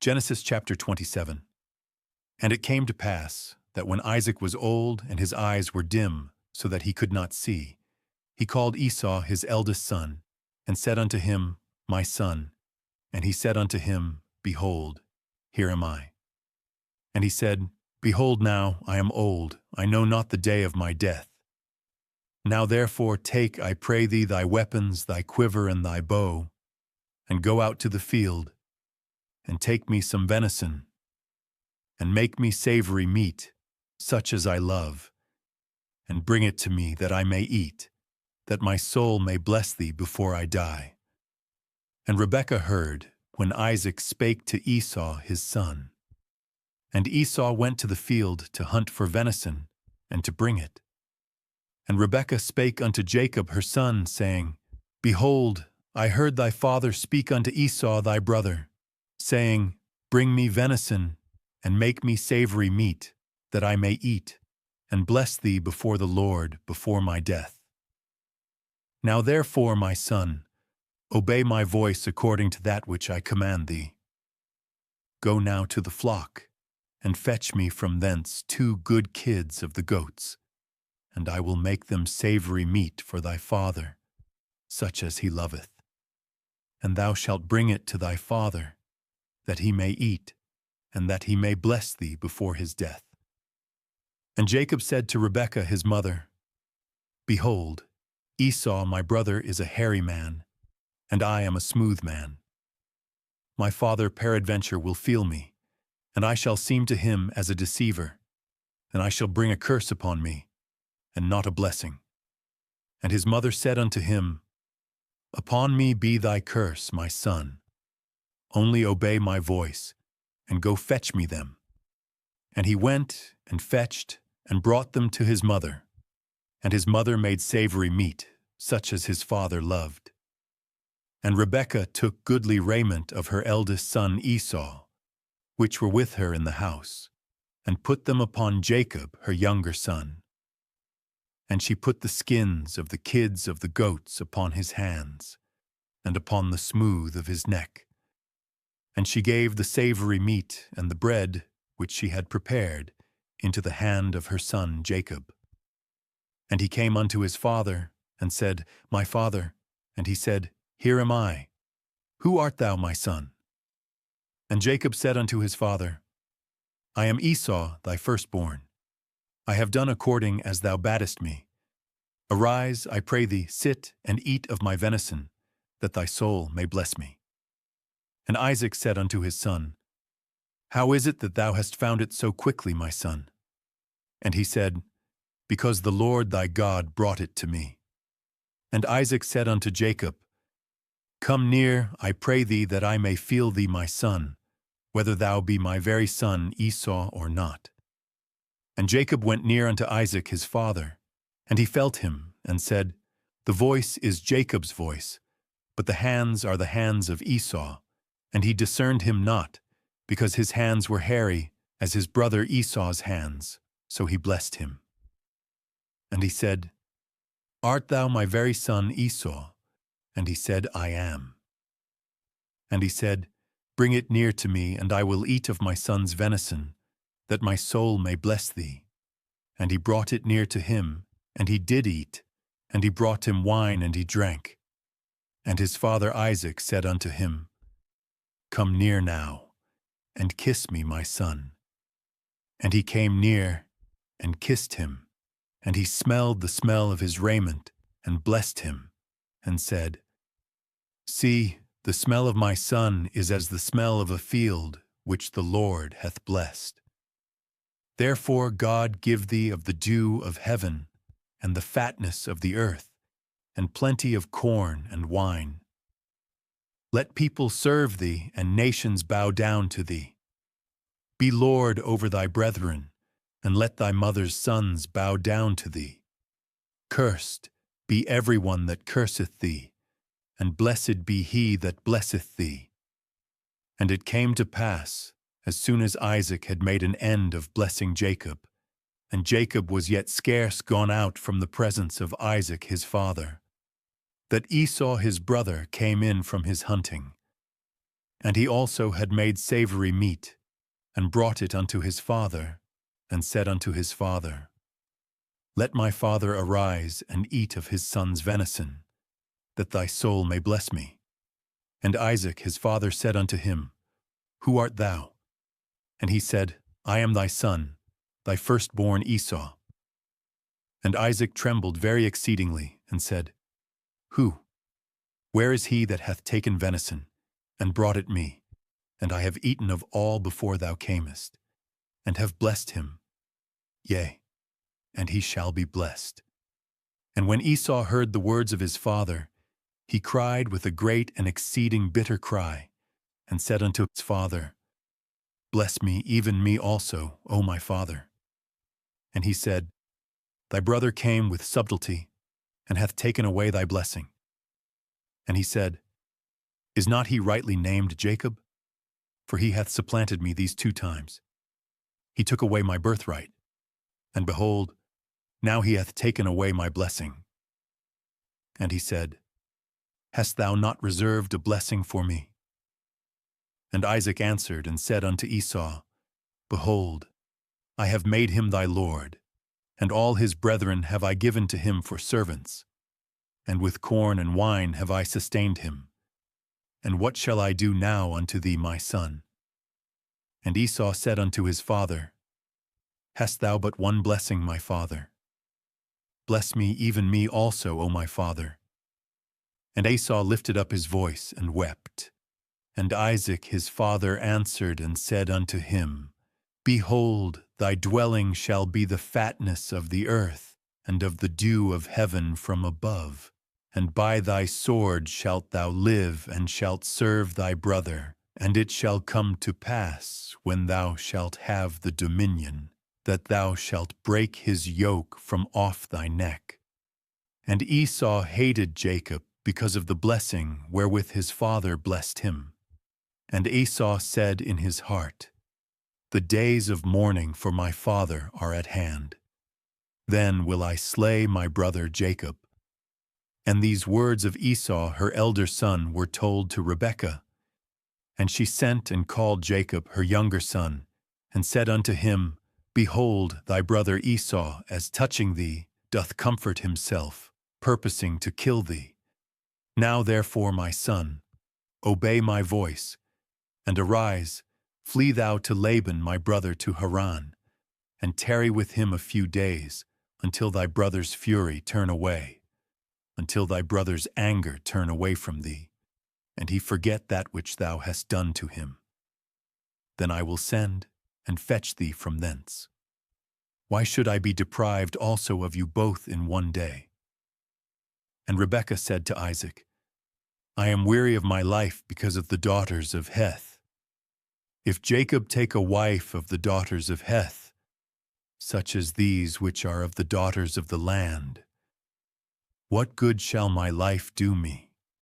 Genesis chapter 27. And it came to pass that when Isaac was old and his eyes were dim, so that he could not see, he called Esau his eldest son, and said unto him, My son. And he said unto him, Behold, here am I. And he said, Behold now, I am old, I know not the day of my death. Now therefore take, I pray thee, thy weapons, thy quiver and thy bow, and go out to the field, and take me some venison, and make me savory meat, such as I love, and bring it to me that I may eat, that my soul may bless thee before I die. And Rebekah heard when Isaac spake to Esau his son. And Esau went to the field to hunt for venison, and to bring it. And Rebekah spake unto Jacob her son, saying, Behold, I heard thy father speak unto Esau thy brother, saying, Bring me venison, and make me savory meat, that I may eat, and bless thee before the Lord before my death. Now therefore, my son, obey my voice according to that which I command thee. Go now to the flock, and fetch me from thence 2 good kids of the goats, and I will make them savory meat for thy father, such as he loveth. And thou shalt bring it to thy father, that he may eat, and that he may bless thee before his death. And Jacob said to Rebekah his mother, Behold, Esau my brother is a hairy man, and I am a smooth man. My father peradventure will feel me, and I shall seem to him as a deceiver, and I shall bring a curse upon me, and not a blessing. And his mother said unto him, Upon me be thy curse, my son. Only obey my voice, and go fetch me them. And he went and fetched and brought them to his mother. And his mother made savory meat, such as his father loved. And Rebekah took goodly raiment of her eldest son Esau, which were with her in the house, and put them upon Jacob her younger son. And she put the skins of the kids of the goats upon his hands, and upon the smooth of his neck. And she gave the savory meat and the bread which she had prepared into the hand of her son Jacob. And he came unto his father, and said, My father. And he said, Here am I. Who art thou, my son? And Jacob said unto his father, I am Esau, thy firstborn. I have done according as thou badest me. Arise, I pray thee, sit and eat of my venison, that thy soul may bless me. And Isaac said unto his son, How is it that thou hast found it so quickly, my son? And he said, Because the Lord thy God brought it to me. And Isaac said unto Jacob, Come near, I pray thee, that I may feel thee, my son, whether thou be my very son Esau or not. And Jacob went near unto Isaac his father, and he felt him, and said, The voice is Jacob's voice, but the hands are the hands of Esau. And he discerned him not, because his hands were hairy, as his brother Esau's hands, so he blessed him. And he said, Art thou my very son Esau? And he said, I am. And he said, Bring it near to me, and I will eat of my son's venison, that my soul may bless thee. And he brought it near to him, and he did eat, and he brought him wine, and he drank. And his father Isaac said unto him, Come near now, and kiss me, my son. And he came near, and kissed him, and he smelled the smell of his raiment, and blessed him, and said, See, the smell of my son is as the smell of a field which the Lord hath blessed. Therefore God give thee of the dew of heaven, and the fatness of the earth, and plenty of corn and wine. Let people serve thee, and nations bow down to thee. Be Lord over thy brethren, and let thy mother's sons bow down to thee. Cursed be every one that curseth thee, and blessed be he that blesseth thee. And it came to pass, as soon as Isaac had made an end of blessing Jacob, and Jacob was yet scarce gone out from the presence of Isaac his father, that Esau his brother came in from his hunting. And he also had made savory meat, and brought it unto his father, and said unto his father, Let my father arise and eat of his son's venison, that thy soul may bless me. And Isaac his father said unto him, Who art thou? And he said, I am thy son, thy firstborn Esau. And Isaac trembled very exceedingly, and said, Who? Where is he that hath taken venison, and brought it me? And I have eaten of all before thou camest, and have blessed him. Yea, and he shall be blessed. And when Esau heard the words of his father, he cried with a great and exceeding bitter cry, and said unto his father, Bless me, even me also, O my father. And he said, Thy brother came with subtlety, and hath taken away thy blessing. And he said, Is not he rightly named Jacob? For he hath supplanted me these 2 times. He took away my birthright, and behold, now he hath taken away my blessing. And he said, Hast thou not reserved a blessing for me? And Isaac answered and said unto Esau, Behold, I have made him thy lord, and all his brethren have I given to him for servants, and with corn and wine have I sustained him. And what shall I do now unto thee, my son? And Esau said unto his father, Hast thou but one blessing, my father? Bless me, even me also, O my father. And Esau lifted up his voice and wept. And Isaac his father answered and said unto him, Behold, thy dwelling shall be the fatness of the earth, and of the dew of heaven from above. And by thy sword shalt thou live, and shalt serve thy brother. And it shall come to pass, when thou shalt have the dominion, that thou shalt break his yoke from off thy neck. And Esau hated Jacob because of the blessing wherewith his father blessed him. And Esau said in his heart, The days of mourning for my father are at hand. Then will I slay my brother Jacob. And these words of Esau her elder son were told to Rebekah. And she sent and called Jacob her younger son, and said unto him, Behold, thy brother Esau, as touching thee, doth comfort himself, purposing to kill thee. Now therefore, my son, obey my voice, and arise, flee thou to Laban my brother to Haran, and tarry with him a few days, until thy brother's fury turn away, until thy brother's anger turn away from thee, and he forget that which thou hast done to him. Then I will send and fetch thee from thence. Why should I be deprived also of you both in one day? And Rebekah said to Isaac, I am weary of my life because of the daughters of Heth. If Jacob take a wife of the daughters of Heth, such as these which are of the daughters of the land, what good shall my life do me?